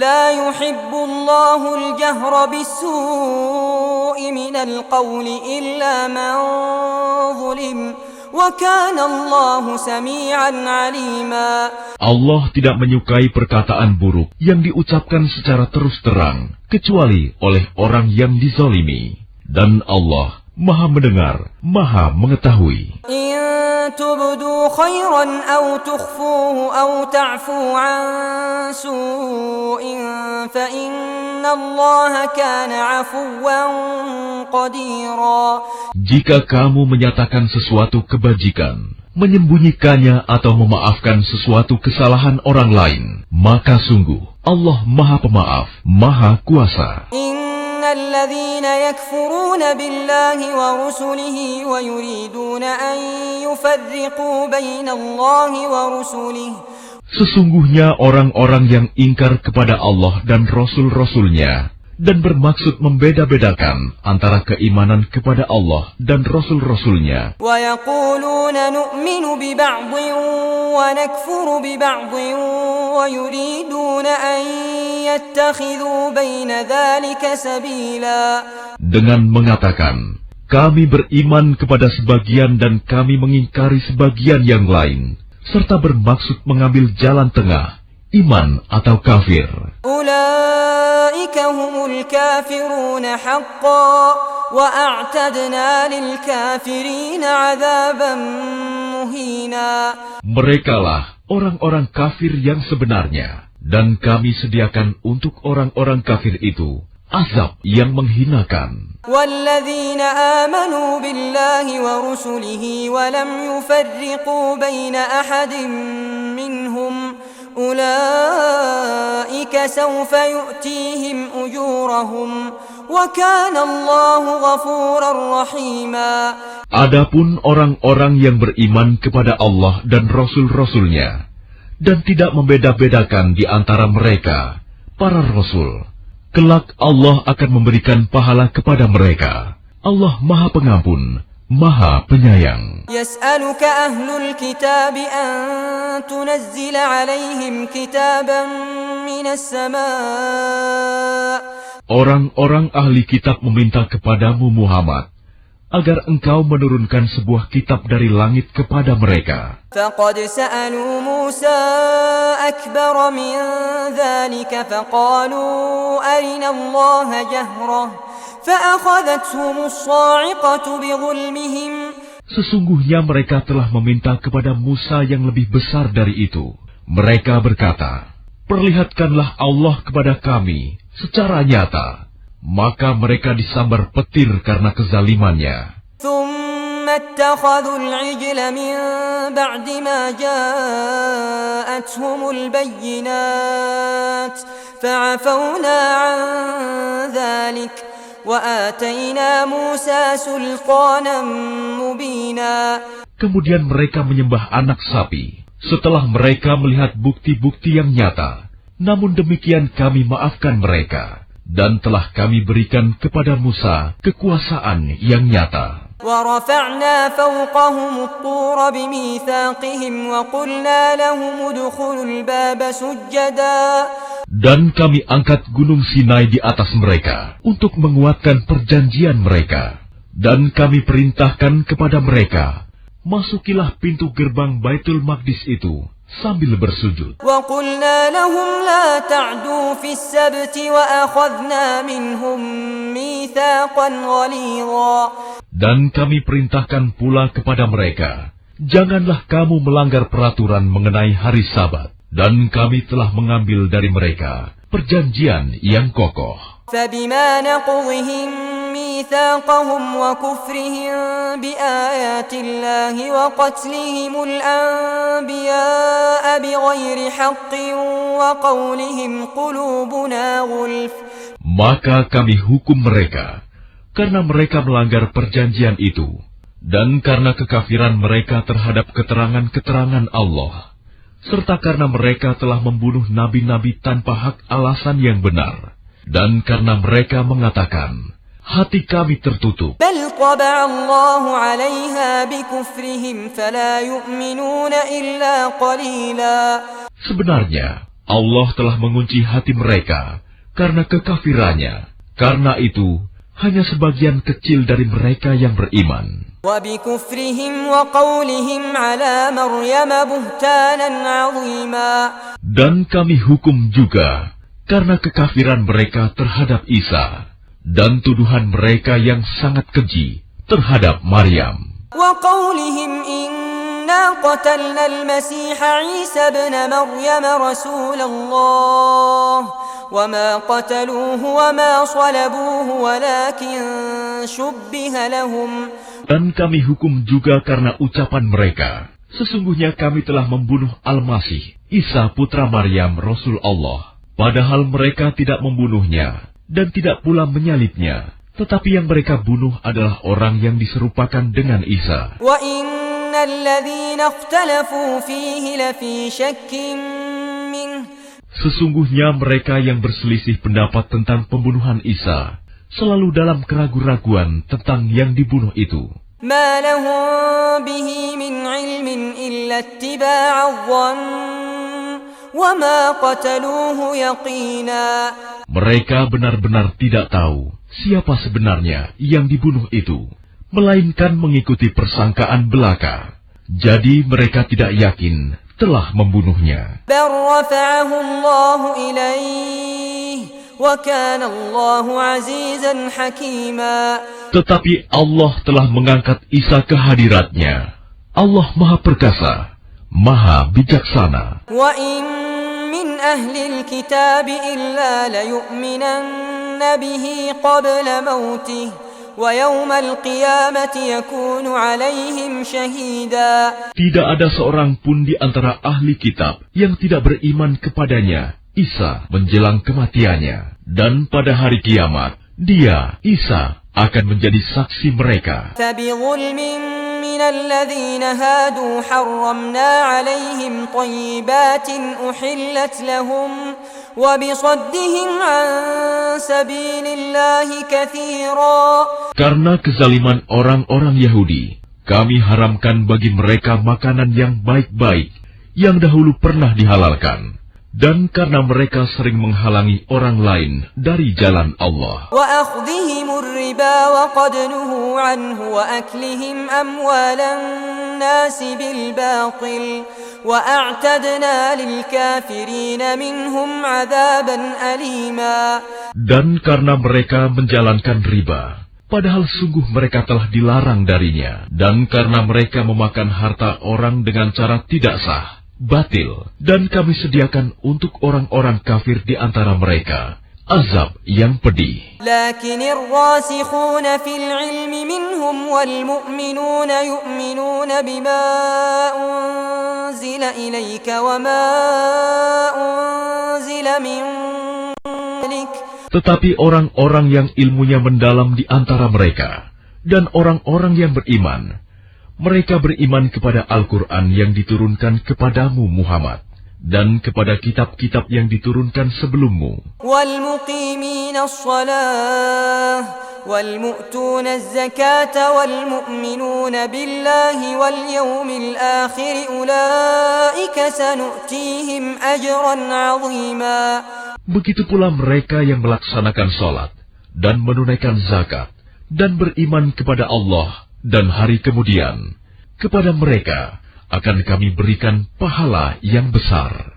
لا يحب الله الجهر بالسوء من القول إلا من ظلم وكان الله سميعا عليما. Allah tidak menyukai perkataan buruk yang diucapkan secara terus terang, kecuali oleh orang yang dizalimi. Dan Allah Maha mendengar, Maha mengetahui. إن تبدوا خيرا أو تخفوه أو تعفوا عن سوء فإن الله كان عفوا قديرا. Jika kamu menyatakan sesuatu kebajikan, menyembunyikannya atau memaafkan sesuatu kesalahan orang lain, maka sungguh Allah Maha Pemaaf, Maha Kuasa. الذين يكفرون بالله ورسله ويريدون أن يفرقوا بين الله ورسله. Sesungguhnya orang-orang yang ingkar kepada Allah dan Rasul-Rasulnya dan bermaksud membeda-bedakan antara keimanan kepada Allah dan Rasul-Rasulnya. ويقولون نؤمن ببعض ونكفر ببعض ويريدون أن يتخذوا بين ذلك سبيلا. Dengan mengatakan, kami beriman kepada sebagian dan kami mengingkari sebagian yang lain, serta bermaksud mengambil jalan tengah, iman atau kafir. أولئك هم الكافرون حقا وأعتدنا للكافرين عذابا مهينا. Merekalah orang-orang kafir yang sebenarnya, dan kami sediakan untuk orang-orang kafir itu azab yang menghinakan. والذين آمنوا بالله ورسله ولم يفرقوا بين أحد منهم أولئك سوف يؤتيهم أجورهم وكان الله غفورا رحيما. Adapun orang-orang yang beriman kepada Allah dan Rasul-Rasulnya dan tidak membeda-bedakan di antara mereka, para Rasul, kelak Allah akan memberikan pahala kepada mereka. Allah Maha Pengampun, Maha Penyayang. يسألك أهل الكتاب أن تنزل عليهم كتابا من السماء. Orang-orang ahli kitab meminta kepadamu Muhammad agar engkau menurunkan sebuah kitab dari langit kepada mereka. فقد سألوا موسى أكبر من ذلك فقالوا أرنا الله جهرة فأخذتهم الصاعقة بظلمهم. Sesungguhnya mereka telah meminta kepada Musa yang lebih besar dari itu. Mereka berkata, perlihatkanlah Allah kepada kami secara nyata. Maka mereka disambar petir karena kezalimannya. ثم اتخذوا العجل من بعد ما جاءتهم البينات فعفونا عن ذلك وآتينا موسى سلطانا مبينا. Kemudian mereka menyembah anak sapi setelah mereka melihat bukti-bukti yang nyata. Namun demikian kami maafkan mereka. Dan telah kami berikan kepada Musa kekuasaan yang nyata. وَرَفَعْنَا فَوْقَهُمُ الطُّورَ بِمِيثَاقِهِمْ وَقُلْنَا لَهُمُ ادْخُلُوا الْبَابَ سُجَّدًا. Dan kami angkat gunung Sinai di atas mereka untuk menguatkan perjanjian mereka. Dan kami perintahkan kepada mereka, masukilah pintu gerbang Baitul Maqdis itu sambil bersujud. وَقُلْنَا لَهُمْ لَا تَعْدُوا فِي السَّبْتِ وَأَخَذْنَا مِنْهُمْ مِيثَاقًا غَلِيظًا. Dan kami perintahkan pula kepada mereka, janganlah kamu melanggar peraturan mengenai hari Sabat. Dan kami telah mengambil dari mereka perjanjian yang kokoh. فَبِمَا نَقْضِهِمْ مِيثَاقَهُمْ وَكُفْرِهِمْ بِآيَاتِ اللَّهِ وَقَتْلِهِمُ الْأَنْبِيَاءَ بِغَيْرِ حَقٍّ وَقَوْلِهِمْ قُلُوبُنَا غُلْفٌ. Maka kami hukum mereka karena mereka melanggar perjanjian itu dan karena kekafiran mereka terhadap keterangan-keterangan Allah, serta karena mereka telah membunuh nabi-nabi tanpa hak alasan yang benar. Dan karena mereka mengatakan, hati kami tertutup. بَلْ طَبَعَ اللَّهُ عَلَيْهَا بِكُفْرِهِمْ فَلَا يُؤْمِنُونَ إِلَّا قَلِيلًا. Sebenarnya, Allah telah mengunci hati mereka karena kekafirannya. Karena itu, hanya sebagian kecil dari mereka yang beriman. Dan kami hukum juga karena kekafiran mereka terhadap Isa dan tuduhan mereka yang sangat keji terhadap Maryam. إنا قتلنا المسيح عيسى ابن مريم رسول الله وما قتلوه وما صلبوه ولكن شبه لهم. Dan kami hukum juga karena ucapan mereka, sesungguhnya kami telah membunuh Al-Masih, Isa putra Maryam Rasul Allah. Padahal mereka tidak membunuhnya dan tidak pula menyalibnya, tetapi yang mereka bunuh adalah orang yang diserupakan dengan Isa. Sesungguhnya mereka yang berselisih pendapat tentang pembunuhan Isa selalu dalam keraguan-raguan tentang yang dibunuh itu. Mereka benar-benar tidak tahu siapa sebenarnya yang dibunuh itu, melainkan mengikuti persangkaan belaka. Jadi mereka tidak yakin telah membunuhnya. Tetapi Allah telah mengangkat Isa ke hadiratnya. Allah Maha Perkasa, Maha Bijaksana. Tidak ada seorang pun di antara ahli kitab yang tidak beriman kepadanya, Isa, menjelang kematiannya. Dan pada hari kiamat, dia, Isa, akan menjadi saksi mereka. الذين هادوا حرمنا عليهم طيبات أحلت لهم وبصدهم عن سبيل الله كثيرا. Karena kezaliman orang-orang Yahudi, kami haramkan bagi mereka makanan yang baik-baik yang dahulu pernah dihalalkan. Dan karena mereka sering menghalangi orang lain dari jalan Allah. Dan karena mereka menjalankan riba, padahal sungguh mereka telah dilarang darinya. Dan karena mereka memakan harta orang dengan cara tidak sah, batil, dan kami sediakan untuk orang-orang kafir di antara mereka azab yang pedih. لكن الراسخون في العلم منهم والمؤمنون يؤمنون بما أنزل إليك وما أنزل من قبلك. Tetapi orang-orang yang ilmunya mendalam di antara mereka dan orang-orang yang beriman, mereka beriman kepada Al-Quran yang diturunkan kepadamu Muhammad dan kepada kitab-kitab yang diturunkan sebelummu. Begitu pula mereka yang melaksanakan sholat dan menunaikan zakat dan beriman kepada Allah dan hari kemudian, kepada mereka akan kami berikan pahala yang besar.